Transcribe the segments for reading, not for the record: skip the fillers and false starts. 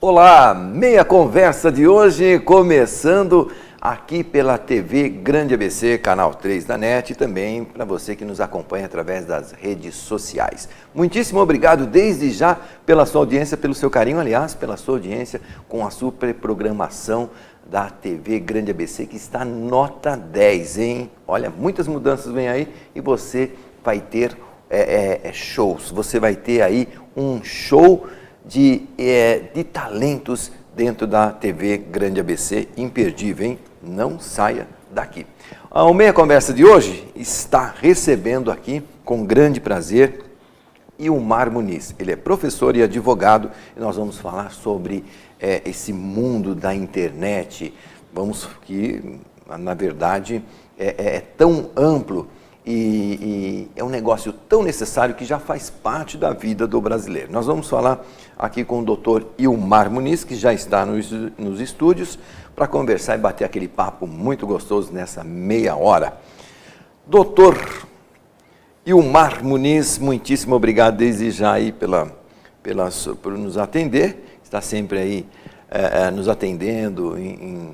Olá, meia conversa de hoje, começando aqui pela TV Grande ABC, canal 3 da NET, e também para você que nos acompanha através das redes sociais. Muitíssimo obrigado desde já pela sua audiência, pelo seu carinho, aliás, pela sua audiência com a super programação da TV Grande ABC, que está nota 10, hein? Olha, muitas mudanças vêm aí e você vai ter shows, você vai ter aí um show de talentos dentro da TV Grande ABC, imperdível, hein? Não saia daqui. O Meia Conversa de hoje está recebendo aqui, com grande prazer, Ilmar Muniz. Ele é professor e advogado e nós vamos falar sobre esse mundo da internet, que na verdade é tão amplo e é um negócio tão necessário que já faz parte da vida do brasileiro. Nós vamos falar aqui com o Dr. Ilmar Muniz, que já está nos estúdios, para conversar e bater aquele papo muito gostoso nessa meia hora. Doutor Ilmar Muniz, muitíssimo obrigado desde já aí por nos atender, está sempre aí nos atendendo em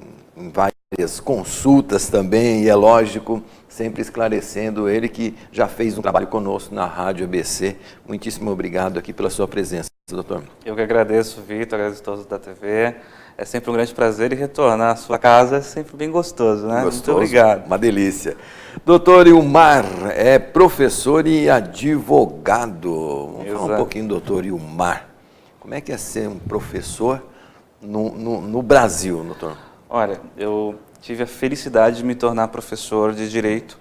várias consultas também, e é lógico, sempre esclarecendo, ele que já fez um trabalho conosco na Rádio ABC. Muitíssimo obrigado aqui pela sua presença, doutor. Eu que agradeço, Vitor, agradeço a todos da TV. É sempre um grande prazer e retornar à sua casa é sempre bem gostoso, né? Gostoso, muito obrigado. Uma delícia. Doutor Ilmar é professor e advogado. Vamos falar um pouquinho, doutor Ilmar. Como é que é ser um professor no Brasil, doutor? Olha, eu tive a felicidade de me tornar professor de Direito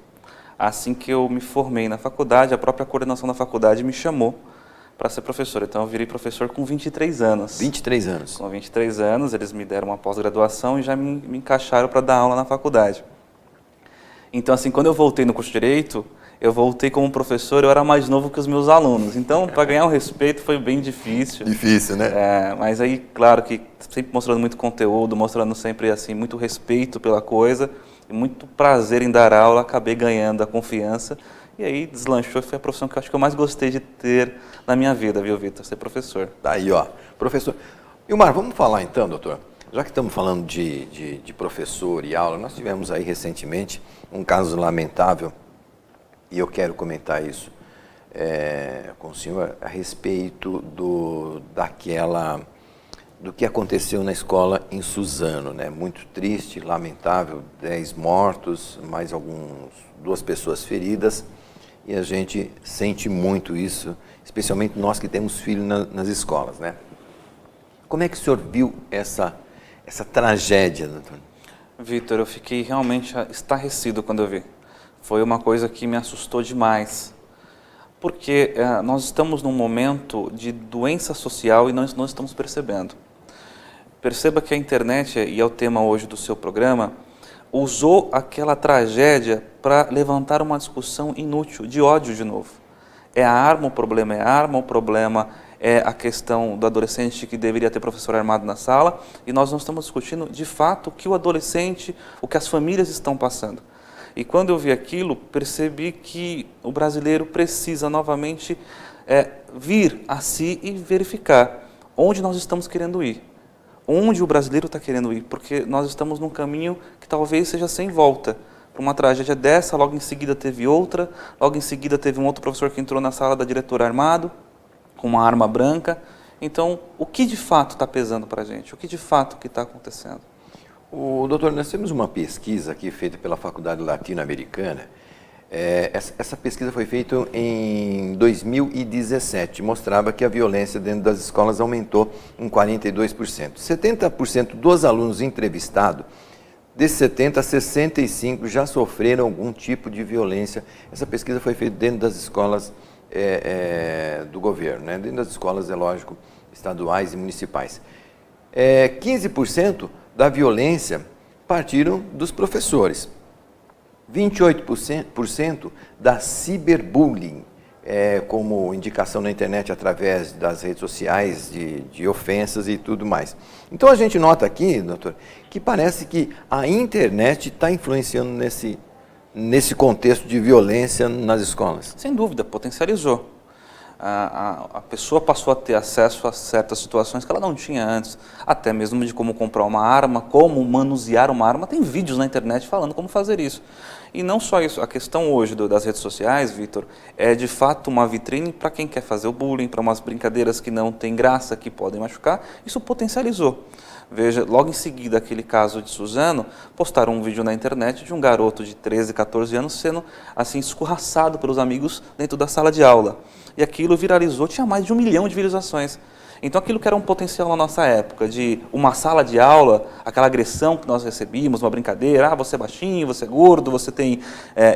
assim que eu me formei na faculdade. A própria coordenação da faculdade me chamou para ser professor. Então, eu virei professor com 23 anos. 23 anos. Com 23 anos, eles me deram uma pós-graduação e já me encaixaram para dar aula na faculdade. Então, assim, quando eu voltei no curso de Direito, eu voltei como professor, eu era mais novo que os meus alunos. Então, para ganhar o respeito foi bem difícil. Difícil, né? Mas aí, claro que sempre mostrando muito conteúdo, mostrando sempre, assim, muito respeito pela coisa, e muito prazer em dar aula, acabei ganhando a confiança. E aí deslanchou, foi a profissão que eu acho que eu mais gostei de ter na minha vida, viu, Vitor? Ser professor. Tá aí, ó. Professor. Ilmar, vamos falar então, doutor, já que estamos falando de professor e aula, nós tivemos aí recentemente um caso lamentável, e eu quero comentar isso com o senhor a respeito do que aconteceu na escola em Suzano, né? Muito triste, lamentável, 10 mortos, mais duas pessoas feridas, e a gente sente muito isso, especialmente nós que temos filhos nas escolas, né? Como é que o senhor viu essa tragédia, doutor? Vitor, eu fiquei realmente estarrecido quando eu vi. Foi uma coisa que me assustou demais, porque nós estamos num momento de doença social e nós não estamos percebendo. Perceba que a internet, e é o tema hoje do seu programa, usou aquela tragédia para levantar uma discussão inútil, de ódio de novo. É a arma o problema, é a questão do adolescente que deveria ter professor armado na sala, e nós não estamos discutindo de fato o que o adolescente, o que as famílias estão passando. E quando eu vi aquilo, percebi que o brasileiro precisa novamente vir a si e verificar onde nós estamos querendo ir. Onde o brasileiro está querendo ir, porque nós estamos num caminho que talvez seja sem volta. Para uma tragédia dessa, logo em seguida teve outra, logo em seguida teve um outro professor que entrou na sala da diretora armado, com uma arma branca. Então, o que de fato está pesando para a gente? O que de fato está acontecendo? Doutor, nós temos uma pesquisa aqui feita pela Faculdade Latino-Americana. Essa pesquisa foi feita em 2017, mostrava que a violência dentro das escolas aumentou em 42%. 70% dos alunos entrevistados, desses 70, 65 já sofreram algum tipo de violência. Essa pesquisa foi feita dentro das escolas do governo, né? Dentro das escolas, é lógico, estaduais e municipais. 15% da violência partiram dos professores. 28% da ciberbullying, como indicação na internet através das redes sociais, de ofensas e tudo mais. Então a gente nota aqui, doutor, que parece que a internet está influenciando nesse contexto de violência nas escolas. Sem dúvida, potencializou. A pessoa passou a ter acesso a certas situações que ela não tinha antes, até mesmo de como comprar uma arma, como manusear uma arma. Tem vídeos na internet falando como fazer isso. E não só isso, a questão hoje das redes sociais, Vitor, é de fato uma vitrine para quem quer fazer o bullying, para umas brincadeiras que não tem graça, que podem machucar. Isso potencializou. Veja, logo em seguida, aquele caso de Suzano, postaram um vídeo na internet de um garoto de 13, 14 anos sendo assim escorraçado pelos amigos dentro da sala de aula. E aquilo viralizou, tinha mais de 1 milhão de visualizações. Então aquilo que era um potencial na nossa época, de uma sala de aula, aquela agressão que nós recebíamos, uma brincadeira, você é baixinho, você é gordo, você tem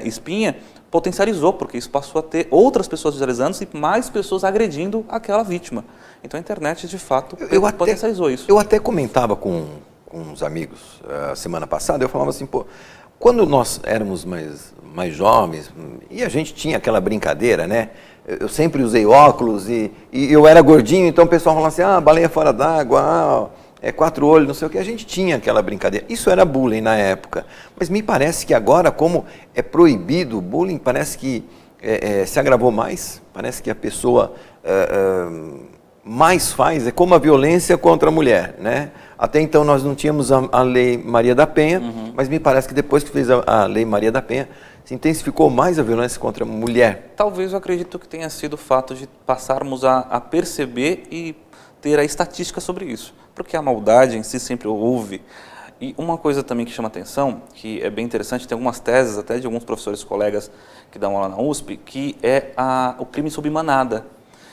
espinha, potencializou, porque isso passou a ter outras pessoas visualizando e mais pessoas agredindo aquela vítima. Então a internet, de fato, potencializou isso. Eu até comentava com uns amigos semana passada, eu falava assim, pô, quando nós éramos mais jovens, e a gente tinha aquela brincadeira, né? Eu sempre usei óculos e eu era gordinho, então o pessoal falava assim, baleia fora d'água, é 4 olhos, não sei o que. A gente tinha aquela brincadeira. Isso era bullying na época. Mas me parece que agora, como é proibido o bullying, parece que se agravou mais. Parece que a pessoa mais faz, é como a violência contra a mulher, né? Até então nós não tínhamos a Lei Maria da Penha, mas me parece que depois que fez a Lei Maria da Penha, se intensificou mais a violência contra a mulher. Talvez eu acredito que tenha sido o fato de passarmos a perceber e ter a estatística sobre isso. Porque a maldade em si sempre houve. E uma coisa também que chama atenção, que é bem interessante, tem algumas teses até de alguns professores colegas que dão aula na USP, que é o crime sob manada.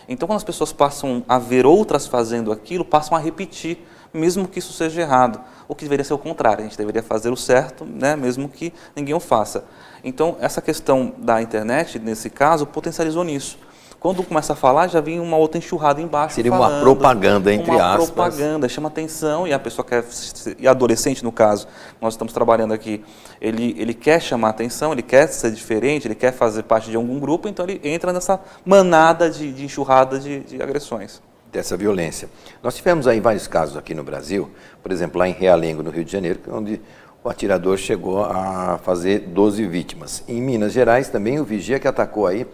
Então, quando as pessoas passam a ver outras fazendo aquilo, passam a repetir, mesmo que isso seja errado. O que deveria ser o contrário, a gente deveria fazer o certo, né, mesmo que ninguém o faça. Então, essa questão da internet, nesse caso, potencializou nisso. Quando começa a falar, já vem uma outra enxurrada embaixo. Seria uma propaganda, entre aspas. Uma propaganda, chama atenção, e a pessoa quer, e adolescente no caso, nós estamos trabalhando aqui, ele quer chamar atenção, ele quer ser diferente, ele quer fazer parte de algum grupo, então ele entra nessa manada de enxurrada de agressões. Dessa violência. Nós tivemos aí vários casos aqui no Brasil, por exemplo, lá em Realengo, no Rio de Janeiro, onde o atirador chegou a fazer 12 vítimas. Em Minas Gerais, também o vigia que atacou aí,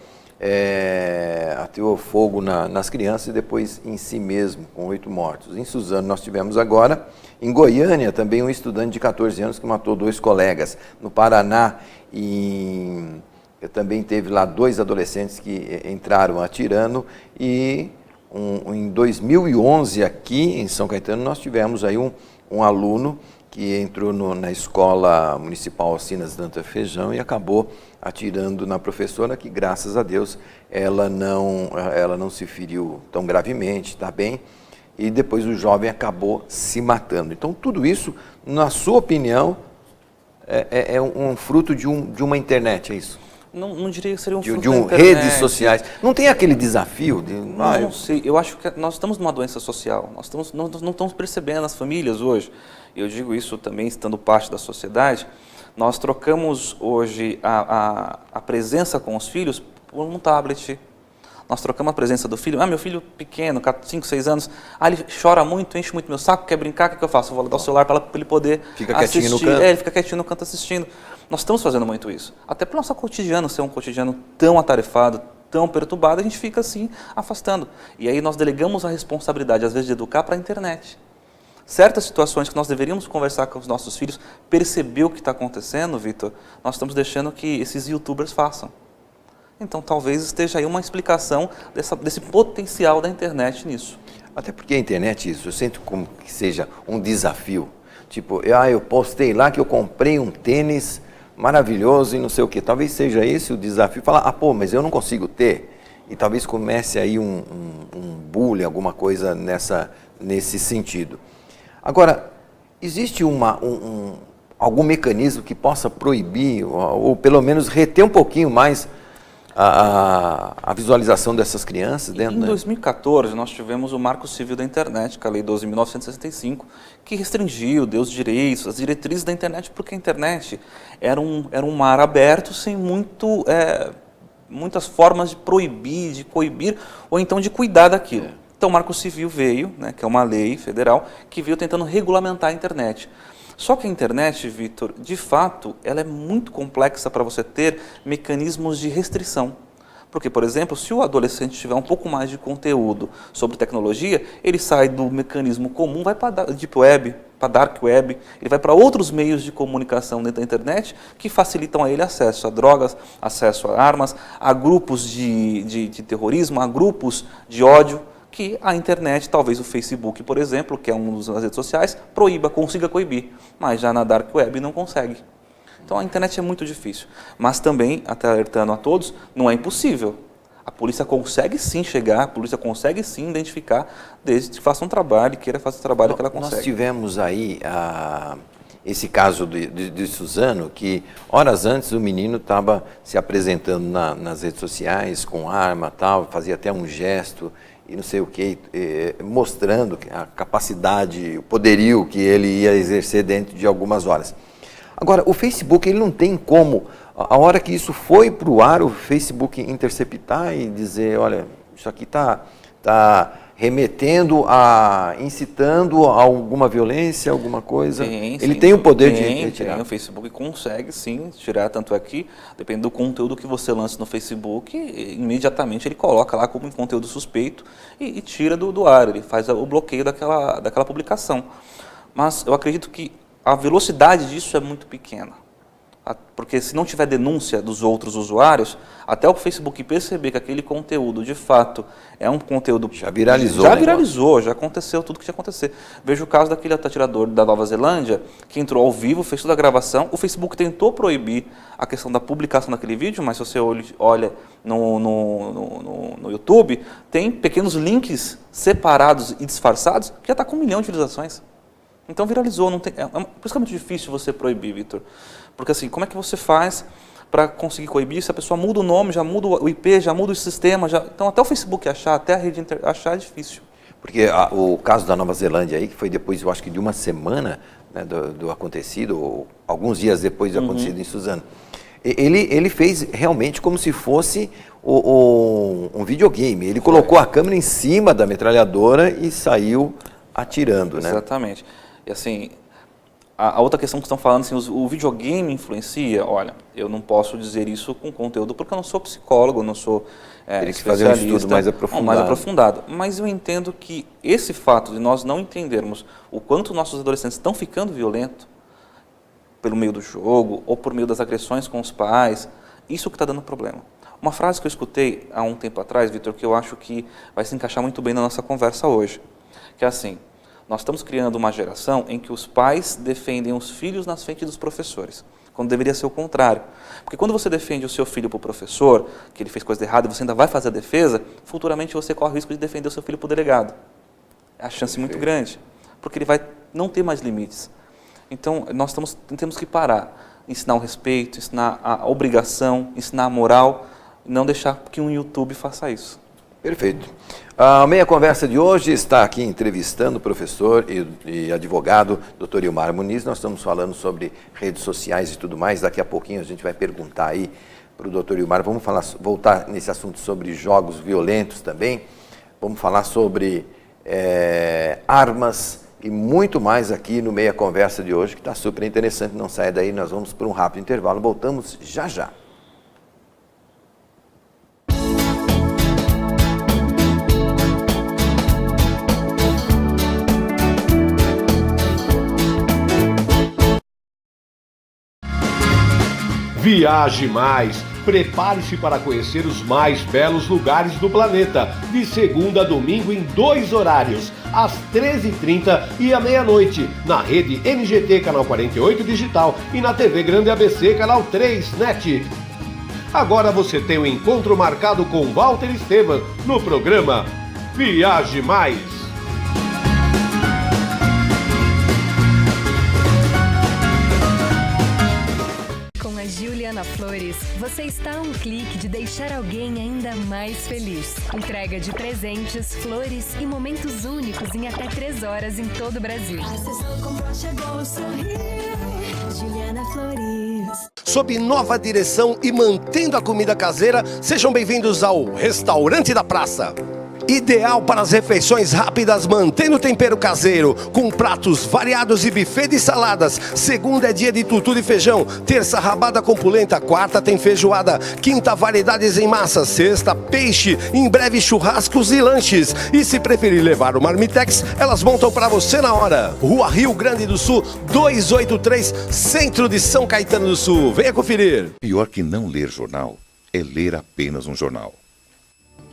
ateou fogo nas crianças e depois em si mesmo, com 8 mortos. Em Suzano nós tivemos agora, em Goiânia, também um estudante de 14 anos que matou 2 colegas. No Paraná, também teve lá 2 adolescentes que entraram atirando e em 2011 aqui em São Caetano nós tivemos aí um aluno que entrou na escola municipal Alcinas Danta Feijão e acabou atirando na professora, que graças a Deus ela não se feriu tão gravemente, está bem, e depois o jovem acabou se matando. Então tudo isso, na sua opinião, é um fruto de uma internet, é isso? Não diria que seria um fruto de redes sociais. Não tem aquele desafio de... Não sei, eu acho que nós estamos numa doença social, nós não estamos percebendo as famílias hoje. Eu digo isso também estando parte da sociedade. Nós trocamos hoje a presença com os filhos por um tablet. Nós trocamos a presença do filho. Meu filho pequeno, 5, 6 anos, ele chora muito, enche muito meu saco, quer brincar, o que eu faço? Eu vou dar o celular para ele poder Fica assistir. Quietinho no canto. Ele fica quietinho no canto assistindo. Nós estamos fazendo muito isso. Até para o nosso cotidiano ser um cotidiano tão atarefado, tão perturbado, a gente fica assim, afastando. E aí nós delegamos a responsabilidade, às vezes, de educar para a internet. Certas situações que nós deveríamos conversar com os nossos filhos, perceber o que está acontecendo, Vitor, nós estamos deixando que esses youtubers façam. Então talvez esteja aí uma explicação desse potencial da internet nisso. Até porque a internet, isso, eu sinto como que seja um desafio. Tipo, eu postei lá que eu comprei um tênis maravilhoso e não sei o quê. Talvez seja esse o desafio. Falar, mas eu não consigo ter. E talvez comece aí um bullying, alguma coisa nesse sentido. Agora, existe algum mecanismo que possa proibir, ou pelo menos reter um pouquinho mais a visualização dessas crianças dentro? Em 2014, nós tivemos o Marco Civil da Internet, que é a Lei 12.965, que restringiu, deu os direitos, as diretrizes da internet, porque a internet era um mar aberto sem muitas formas de proibir, de coibir, ou então de cuidar daquilo. Então o Marco Civil veio, que é uma lei federal, que veio tentando regulamentar a internet. Só que a internet, Vitor, de fato, ela é muito complexa para você ter mecanismos de restrição. Porque, por exemplo, se o adolescente tiver um pouco mais de conteúdo sobre tecnologia, ele sai do mecanismo comum, vai para a Deep Web, para a Dark Web, ele vai para outros meios de comunicação dentro da internet que facilitam a ele acesso a drogas, acesso a armas, a grupos de terrorismo, a grupos de ódio, que a internet, talvez o Facebook, por exemplo, que é uma das redes sociais, consiga coibir, mas já na Dark Web não consegue. Então a internet é muito difícil, mas também, até alertando a todos, não é impossível. A polícia consegue sim chegar, a polícia consegue sim identificar, desde que faça um trabalho, queira fazer o trabalho que ela consegue. Nós tivemos aí esse caso de Suzano, que horas antes o menino estava se apresentando nas redes sociais com arma, tal, fazia até um gesto e não sei o que, mostrando a capacidade, o poderio que ele ia exercer dentro de algumas horas. Agora, o Facebook, ele não tem como, a hora que isso foi para o ar, o Facebook interceptar e dizer, olha, isso aqui está remetendo incitando a alguma violência, alguma coisa. Ele tem o poder de retirar. O Facebook consegue sim tirar, tanto é que, dependendo do conteúdo que você lança no Facebook, imediatamente ele coloca lá como conteúdo suspeito e tira do ar, ele faz o bloqueio daquela publicação. Mas eu acredito que a velocidade disso é muito pequena, porque se não tiver denúncia dos outros usuários, até o Facebook perceber que aquele conteúdo, de fato, é um conteúdo... Já viralizou. Já viralizou, já aconteceu tudo que tinha que acontecer. Veja o caso daquele atirador da Nova Zelândia, que entrou ao vivo, fez toda a gravação, o Facebook tentou proibir a questão da publicação daquele vídeo, mas se você olha no YouTube, tem pequenos links separados e disfarçados, que já está com 1 milhão de visualizações. Então viralizou, por isso que é muito difícil você proibir, Vitor. Porque assim, como é que você faz para conseguir coibir se a pessoa muda o nome, já muda o IP, já muda o sistema, então até o Facebook achar, até a rede achar é difícil. Porque o caso da Nova Zelândia aí, que foi depois, eu acho que de uma semana, né, do acontecido, ou alguns dias depois do acontecido em Suzano, ele fez realmente como se fosse um videogame. Ele colocou a câmera em cima da metralhadora e saiu atirando, né? Exatamente. E assim, a outra questão que estão falando, assim, o videogame influencia, olha, eu não posso dizer isso com conteúdo porque eu não sou psicólogo, não sou Teria que fazer um estudo mais aprofundado. Mas eu entendo que esse fato de nós não entendermos o quanto nossos adolescentes estão ficando violentos pelo meio do jogo ou por meio das agressões com os pais, isso que está dando problema. Uma frase que eu escutei há um tempo atrás, Vitor, que eu acho que vai se encaixar muito bem na nossa conversa hoje, que é assim: nós estamos criando uma geração em que os pais defendem os filhos nas frente dos professores, quando deveria ser o contrário. Porque quando você defende o seu filho para o professor, que ele fez coisa errada e você ainda vai fazer a defesa, futuramente você corre o risco de defender o seu filho para o delegado. É a chance muito grande, porque ele vai não ter mais limites. Então, nós temos que parar, ensinar o respeito, ensinar a obrigação, ensinar a moral, não deixar que um YouTube faça isso. Perfeito. A Meia Conversa de hoje está aqui entrevistando o professor e advogado, Dr. Ilmar Muniz. Nós estamos falando sobre redes sociais e tudo mais. Daqui a pouquinho a gente vai perguntar aí para o Dr. Ilmar. Vamos voltar nesse assunto sobre jogos violentos também. Vamos falar sobre armas e muito mais aqui no Meia Conversa de hoje, que está super interessante. Não saia daí, nós vamos para um rápido intervalo. Voltamos já já. Viaje mais! Prepare-se para conhecer os mais belos lugares do planeta, de segunda a domingo em 2 horários, às 13h30 e à meia-noite, na rede NGT Canal 48 Digital e na TV Grande ABC Canal 3 NET. Agora você tem um encontro marcado com Walter Esteban no programa Viaje Mais! Juliana Flores, você está a um clique de deixar alguém ainda mais feliz. Entrega de presentes, flores e momentos únicos em até 3 horas em todo o Brasil. Juliana Flores. Sob nova direção e mantendo a comida caseira, sejam bem-vindos ao Restaurante da Praça. ideal para as refeições rápidas, mantendo o tempero caseiro, com pratos variados e buffet de saladas. Segunda é dia de tutu e feijão, terça rabada com polenta, quarta tem feijoada, quinta variedades em massa, sexta peixe, em breve churrascos e lanches. E se preferir levar o Marmitex, elas montam para você na hora. Rua Rio Grande do Sul, 283, centro de São Caetano do Sul. Venha conferir. Pior que não ler jornal é ler apenas um jornal.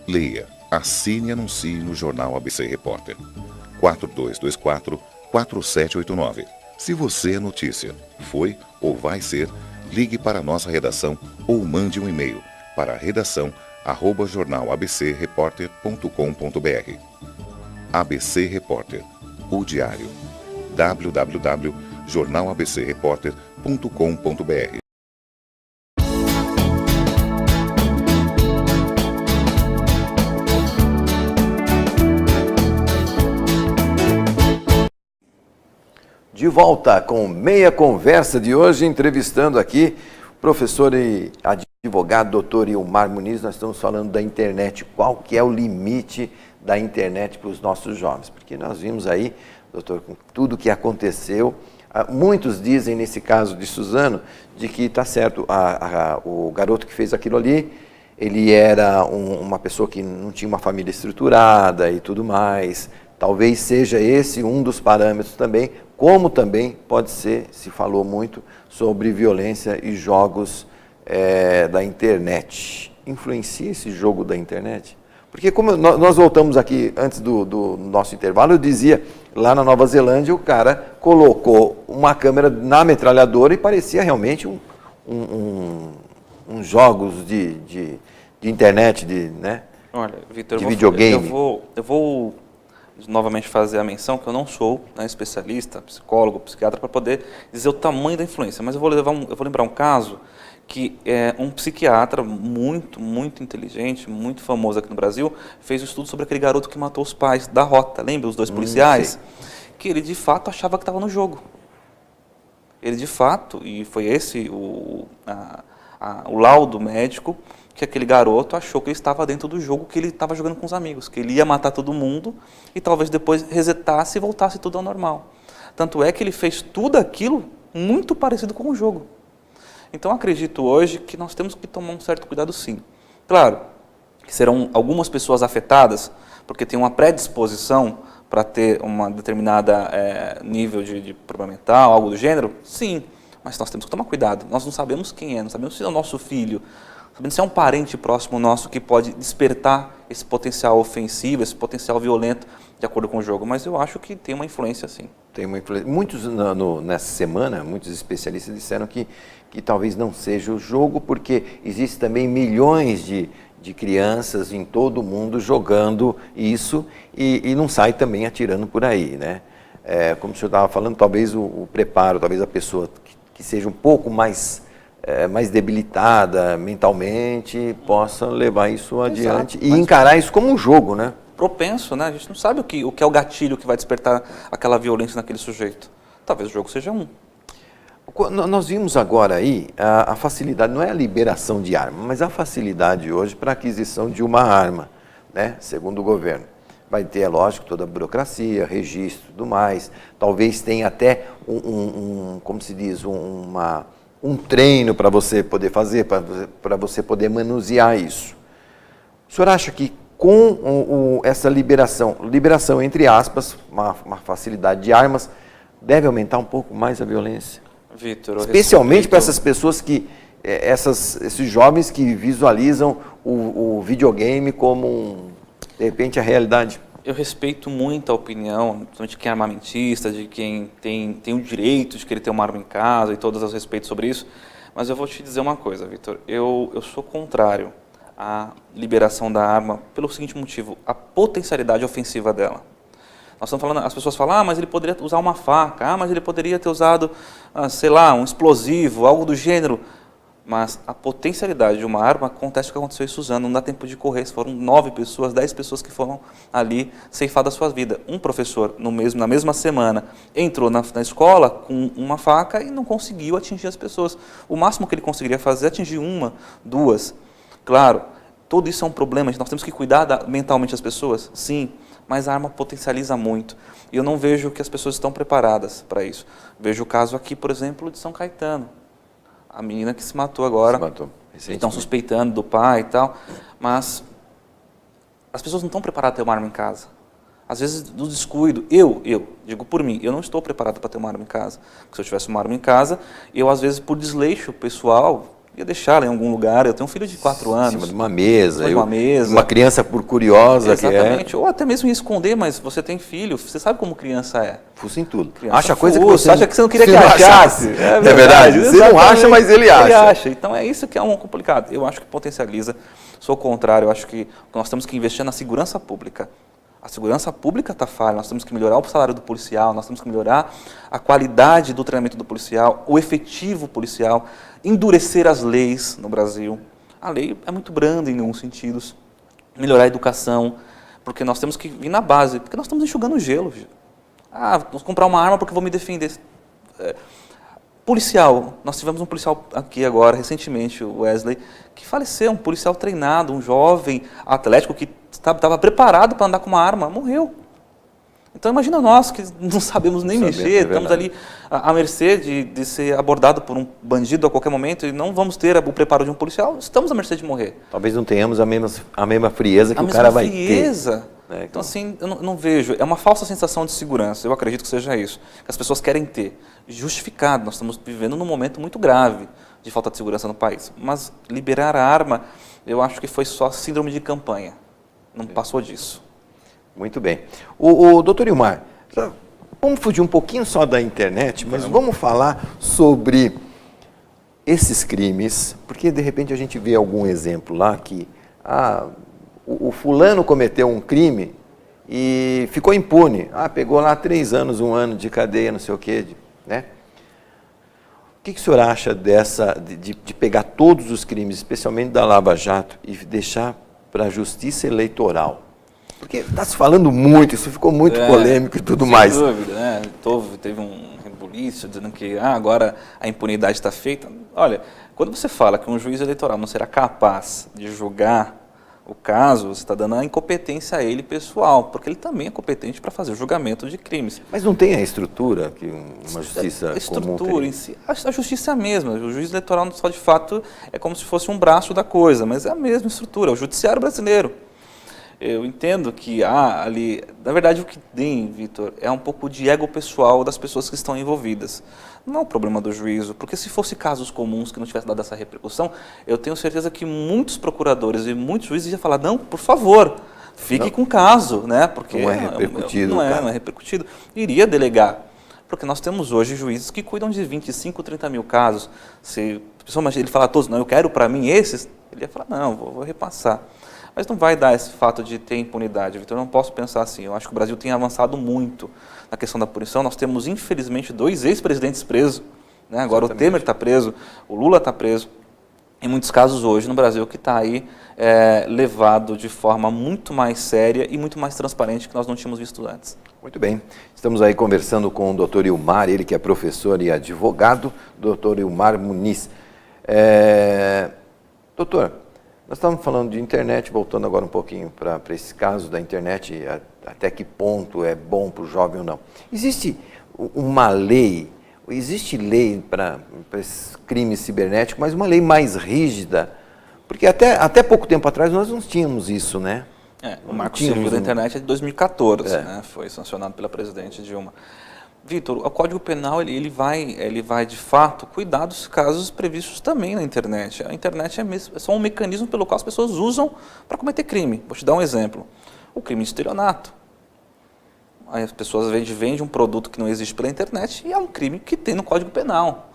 Leia, assine e anuncie no Jornal ABC Repórter. 4224-4789. Se você é notícia, foi ou vai ser, ligue para a nossa redação ou mande um e-mail para redação@jornalabcreporter.com.br. ABC Repórter, o diário. www.jornalabcreporter.com.br. De volta com Meia Conversa de hoje, entrevistando aqui o professor e advogado doutor Ilmar Muniz. Nós estamos falando da internet, qual que é o limite da internet para os nossos jovens, porque nós vimos aí, doutor, com tudo que aconteceu, muitos dizem, nesse caso de Suzano, de que está certo, o garoto que fez aquilo ali, ele era uma pessoa que não tinha uma família estruturada e tudo mais. Talvez seja esse um dos parâmetros também, como também pode ser, se falou muito sobre violência e jogos da internet. Influencia esse jogo da internet? Porque como nós voltamos aqui antes do nosso intervalo, eu dizia, lá na Nova Zelândia o cara colocou uma câmera na metralhadora e parecia realmente uns jogos de internet, né? Olha, Vitor, de videogame. Eu vou novamente fazer a menção que eu não sou, né, especialista, psicólogo, psiquiatra, para poder dizer o tamanho da influência, mas eu vou lembrar um caso que um psiquiatra muito, muito inteligente, muito famoso aqui no Brasil, fez um estudo sobre aquele garoto que matou os pais da Rota, lembra? Os dois policiais? Que ele de fato achava que estava no jogo. Ele de fato, e foi esse o laudo médico, que aquele garoto achou que ele estava dentro do jogo, que ele estava jogando com os amigos, que ele ia matar todo mundo e talvez depois resetasse e voltasse tudo ao normal. Tanto é que ele fez tudo aquilo muito parecido com o jogo. Então acredito hoje que nós temos que tomar um certo cuidado sim. Claro, que serão algumas pessoas afetadas, porque tem uma predisposição para ter uma determinada nível de problema mental, algo do gênero, sim, mas nós temos que tomar cuidado. Nós não sabemos quem é, não sabemos se é o nosso filho, sabendo se é um parente próximo nosso que pode despertar esse potencial ofensivo, esse potencial violento de acordo com o jogo, mas eu acho que tem uma influência sim. Tem uma influência. Muitos nessa semana, muitos especialistas disseram que talvez não seja o jogo, porque existe também milhões de crianças em todo o mundo jogando isso e não sai também atirando por aí, né? Como o senhor estava falando, talvez o preparo, talvez a pessoa que seja um pouco mais debilitada mentalmente possa levar isso adiante. Exato, e encarar isso como um jogo, né? Propenso, né? A gente não sabe o que é o gatilho que vai despertar aquela violência naquele sujeito. Talvez o jogo seja um. Nós vimos agora aí a facilidade, não é a liberação de arma, mas a facilidade hoje para a aquisição de uma arma, né? Segundo o governo. Vai ter, é lógico, toda a burocracia, registro e tudo mais. Talvez tenha até como se diz, um treino para você poder fazer, para você poder manusear isso. O senhor acha que com essa liberação entre aspas, uma facilidade de armas, deve aumentar um pouco mais a violência? Vitor, especialmente para essas pessoas esses jovens que visualizam o videogame como, de repente, a realidade. Eu respeito muito a opinião, principalmente de quem é armamentista, de quem tem o direito de querer ter uma arma em casa e todos os respeitos sobre isso, mas eu vou te dizer uma coisa, Vitor, eu sou contrário à liberação da arma pelo seguinte motivo, a potencialidade ofensiva dela. Nós estamos falando, as pessoas falam, mas ele poderia usar uma faca, mas ele poderia ter usado, sei lá, um explosivo, algo do gênero. Mas a potencialidade de uma arma acontece o que aconteceu em Suzano, não dá tempo de correr, foram 9 pessoas, 10 pessoas que foram ali ceifadas suas vidas. Um professor, na mesma semana, entrou na escola com uma faca e não conseguiu atingir as pessoas. O máximo que ele conseguiria fazer é atingir uma, duas. Claro, Tudo isso é um problema, nós temos que cuidar mentalmente das pessoas? Sim, mas a arma potencializa muito. E eu não vejo que as pessoas estão preparadas para isso. Vejo o caso aqui, por exemplo, de São Caetano. A menina que se matou agora. Se matou. Estão suspeitando do pai e tal, mas as pessoas não estão preparadas para ter uma arma em casa. Às vezes, do descuido, eu digo por mim, eu não estou preparado para ter uma arma em casa. Porque se eu tivesse uma arma em casa, eu às vezes, por desleixo pessoal, ia deixá-la em algum lugar. Eu tenho um filho de 4 anos. Em cima de uma mesa. Uma criança por curiosa. Exatamente. Ou até mesmo esconder, mas você tem filho, você sabe como criança é. Fuça em tudo. Criança acha coisa que você acha que você não queria que achasse. É verdade. Você não acha, mas ele acha. Então é isso que é um complicado. Eu acho que potencializa. Sou o contrário. Eu acho que nós temos que investir na segurança pública. A segurança pública está falha, nós temos que melhorar o salário do policial, nós temos que melhorar a qualidade do treinamento do policial, o efetivo policial, endurecer as leis no Brasil. A lei é muito branda em alguns sentidos. Melhorar a educação, porque nós temos que vir na base, porque nós estamos enxugando gelo. Vou comprar uma arma porque vou me defender. Policial, nós tivemos um policial aqui agora, recentemente, o Wesley, que faleceu, um policial treinado, um jovem atlético que estava preparado para andar com uma arma, morreu. Então imagina nós que não sabemos nem mexer, estamos ali à mercê de ser abordado por um bandido a qualquer momento e não vamos ter o preparo de um policial, estamos à mercê de morrer. Talvez não tenhamos a mesma frieza que o cara vai ter. Então assim, eu não vejo, é uma falsa sensação de segurança, eu acredito que seja isso, que as pessoas querem ter. Justificado, nós estamos vivendo num momento muito grave de falta de segurança no país, mas liberar a arma, eu acho que foi só síndrome de campanha, não passou disso. Muito bem. O doutor Ilmar, vamos fugir um pouquinho só da internet, mas vamos falar sobre esses crimes, porque de repente a gente vê algum exemplo lá que o fulano cometeu um crime e ficou impune. Pegou lá 3 anos, 1 ano de cadeia, não sei o quê, né? O que o senhor acha de pegar todos os crimes, especialmente da Lava Jato, e deixar para a justiça eleitoral? Porque está se falando muito, isso ficou muito polêmico e tudo mais. Sem dúvida, né? Teve um rebuliço dizendo que agora a impunidade está feita. Olha, quando você fala que um juiz eleitoral não será capaz de julgar o caso, você está dando a incompetência a ele pessoal, porque ele também é competente para fazer o julgamento de crimes. Mas não tem a estrutura que uma justiça comum tem? A estrutura em si, a justiça é a mesma. O juiz eleitoral, só de fato, é como se fosse um braço da coisa, mas é a mesma estrutura, é o judiciário brasileiro. Eu entendo que há ali, na verdade o que tem, Vitor, é um pouco de ego pessoal das pessoas que estão envolvidas. Não é o problema do juízo, porque se fosse casos comuns que não tivesse dado essa repercussão, eu tenho certeza que muitos procuradores e muitos juízes iam falar, não, por favor, fique com o caso, né? Porque não é repercutido. Não é repercutido. Iria delegar. Porque nós temos hoje juízes que cuidam de 25, 30 mil casos. Se ele falar a todos, não, eu quero para mim esses, ele ia falar, não, vou repassar. Mas não vai dar esse fato de ter impunidade, Vitor. Eu não posso pensar assim. Eu acho que o Brasil tem avançado muito na questão da punição. Nós temos, infelizmente, 2 ex-presidentes presos. Né? Agora o Temer está preso, o Lula está preso. Em muitos casos hoje no Brasil que está aí levado de forma muito mais séria e muito mais transparente que nós não tínhamos visto antes. Muito bem. Estamos aí conversando com o doutor Ilmar, ele que é professor e advogado, doutor Ilmar Muniz. Doutor, nós estamos falando de internet, voltando agora um pouquinho para esse caso da internet, até que ponto é bom para o jovem ou não. Existe uma lei, para esses crimes cibernéticos, mas uma lei mais rígida, porque até pouco tempo atrás nós não tínhamos isso, né? O Marco Civil da Internet é de 2014, né? Foi sancionado pela presidente Dilma. Vitor, o Código Penal ele vai de fato cuidar dos casos previstos também na internet. A internet é só um mecanismo pelo qual as pessoas usam para cometer crime. Vou te dar um exemplo. O crime de estelionato. Aí as pessoas vendem um produto que não existe pela internet e é um crime que tem no Código Penal.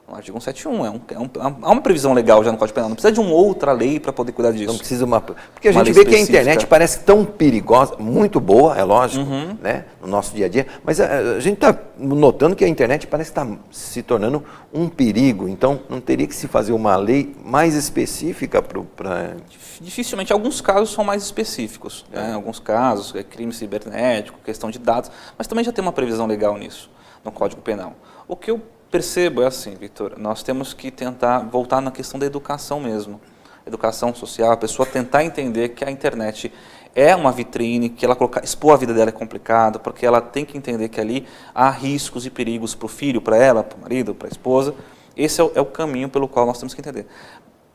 No artigo 171, há uma previsão legal já no Código Penal, não precisa de uma outra lei para poder cuidar disso. Não precisa porque a gente vê que a internet parece tão perigosa, muito boa, é lógico, né, no nosso dia a dia, mas a gente está notando que a internet parece que está se tornando um perigo, então não teria que se fazer uma lei mais específica para... Dificilmente, alguns casos são mais específicos, né? Alguns casos, crime cibernético, questão de dados, mas também já tem uma previsão legal nisso, no Código Penal. O que eu percebo é assim, Vitor, nós temos que tentar voltar na questão da educação mesmo. educação social, a pessoa tentar entender que a internet é uma vitrine, que ela expor a vida dela é complicado, porque ela tem que entender que ali há riscos e perigos para o filho, para ela, para o marido, para a esposa. Esse é o caminho pelo qual nós temos que entender.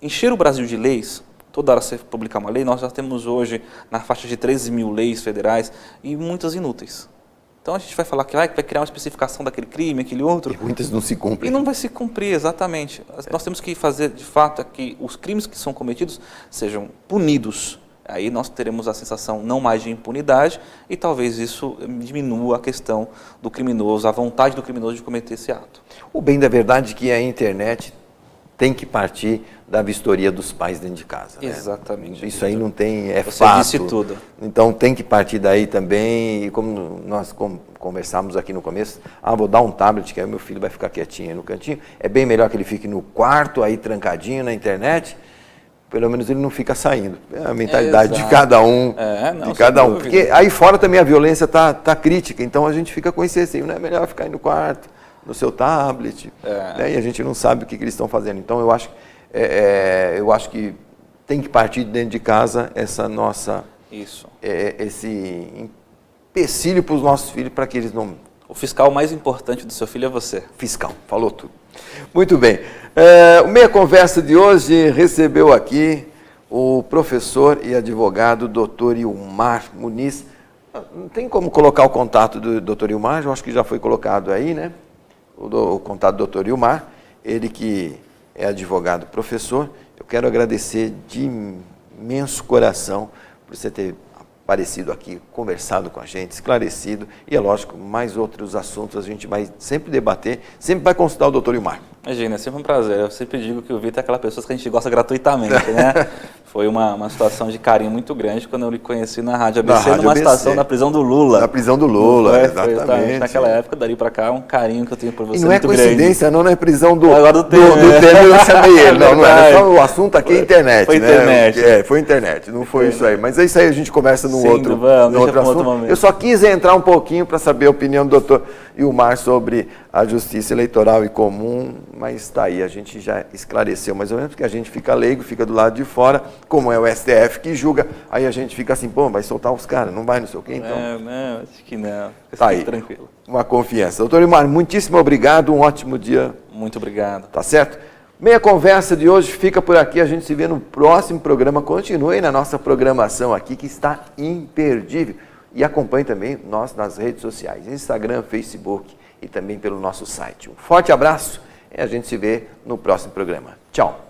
Encher o Brasil de leis, toda hora você publicar uma lei, nós já temos hoje na faixa de 13 mil leis federais e muitas inúteis. Então a gente vai falar que vai criar uma especificação daquele crime, aquele outro. E muitas não se cumprem. E não vai se cumprir, exatamente. Nós temos que fazer, de fato, que os crimes que são cometidos sejam punidos. Aí nós teremos a sensação não mais de impunidade e talvez isso diminua a questão do criminoso, a vontade do criminoso de cometer esse ato. O bem da verdade é que a internet tem que partir da vistoria dos pais dentro de casa. Exatamente. Né? Isso aí não tem, é Você fato. disse tudo. Então tem que partir daí também, e como nós conversamos aqui no começo, vou dar um tablet que aí meu filho vai ficar quietinho aí no cantinho, é bem melhor que ele fique no quarto, aí trancadinho na internet, pelo menos ele não fica saindo. É a mentalidade de cada um. Não, de cada um. dúvida. Porque aí fora também a violência tá crítica, então a gente fica com esse receio, não é melhor ficar aí no quarto, no seu tablet, né? E a gente não sabe o que eles estão fazendo. Então eu acho que tem que partir de dentro de casa essa nossa... Isso. Esse empecilho para os nossos filhos, para que eles não... O fiscal mais importante do seu filho é você. Fiscal, falou tudo. Muito bem. O Meia Conversa de hoje recebeu aqui o professor e advogado Dr. Ilmar Muniz. Não tem como colocar o contato do Dr. Ilmar, eu acho que já foi colocado aí, né? O contato do Dr. Ilmar, ele que é advogado professor. Eu quero agradecer de imenso coração por você ter aparecido aqui, conversado com a gente, esclarecido, e é lógico, mais outros assuntos a gente vai sempre debater, sempre vai consultar o Dr. Ilmar. Imagina, é sempre um prazer. Eu sempre digo que o Vitor é aquela pessoa que a gente gosta gratuitamente, né? Foi uma situação de carinho muito grande quando eu lhe conheci na Rádio ABC, numa estação na prisão do Lula. Na prisão do Lula, exatamente. Naquela época, dali pra cá, um carinho que eu tenho por você. E não é muito coincidência, grande. não é prisão do Temer, eu chamei ele. Não é. Só o assunto aqui é internet, foi né? Internet. Foi internet, não foi isso aí. Mas é isso aí, a gente conversa num Sim, outro assunto. Eu só quis entrar um pouquinho para saber a opinião do doutor Ilmar sobre a justiça eleitoral e comum, mas está aí, a gente já esclareceu mais ou menos, porque a gente fica leigo, fica do lado de fora, como é o STF que julga, aí a gente fica assim, pô, vai soltar os caras, não vai, não sei o quê, então... Não, acho que não. Tá aí, tranquilo. Uma confiança. Doutor Ilmar, muitíssimo obrigado, um ótimo dia. Muito obrigado. Tá certo? Meia Conversa de hoje fica por aqui, a gente se vê no próximo programa, continue na nossa programação aqui, que está imperdível. E acompanhe também nós nas redes sociais, Instagram, Facebook e também pelo nosso site. Um forte abraço e a gente se vê no próximo programa. Tchau!